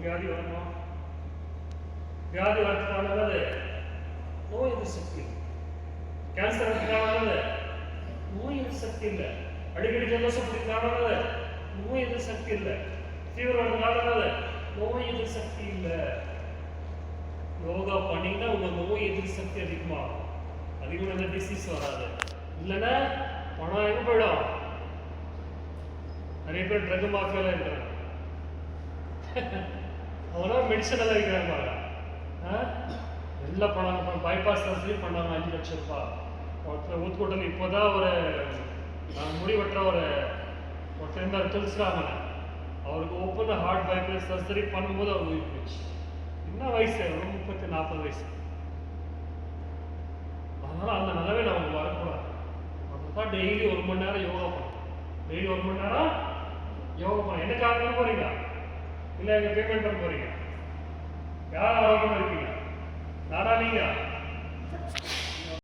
வியாதி வருமா? வியாதி வரதுக்கானது நோய் எதிர்ப்பு சக்தி. கேன்சர் வரதுக்கானது நோய் எதிர்ப்பு சக்தி இல்லை. அடிக்கடி ஜலதோஷம் பிடிக்கிறானது நோய் எதிர்ப்பு சக்தி இல்லை. ஃபீவர் வரதுக்கானது நோய் எதிர்ப்பு சக்தி இல்லை. யோகா பண்ணிங்கன்னா உங்க நோய் எதிர்ப்பு சக்தி அதிகமாகும். அதிகமாக டிசீஸ் வராது. இல்லைன்னா பணம் எங்க போயிடும்? நிறைய பேர் ட்ரக் மாஃபியால இருக்கிறாங்க. அவனா மெடிசன் எல்லாம் இருக்கிறாங்க. எல்லா பணம் பைபாஸ் சர்ஜரி பண்ணாங்க 5 லட்சம் ரூபாய். ஒருத்தர் ஊத்துக்கோட்டையில் இப்போதான் ஒரு முடிவற்ற ஒருத்தர் இருந்தார் துளசிராமன். அவருக்கு ஓப்பன் ஹார்ட் பைபாஸ் சர்ஜரி பண்ணும்போது அவர் உயிர் போச்சு. என்ன வயசு? 30-40 வயசு. அதனால அந்த நிலவையில் அவங்க வரக்கூடாது. அதுதான் டெய்லி 1 மணி நேரம் யோகா பண்ணணும். டெய்லி 1 மணி நேரம் யோகா பண்ண. என்ன காரணம் போறீங்க? இல்லை எங்க பேமெண்ட் பண்ண போறீங்க? யார் ஆரோக்கியமா இருக்கீங்க? நானா நீங்க?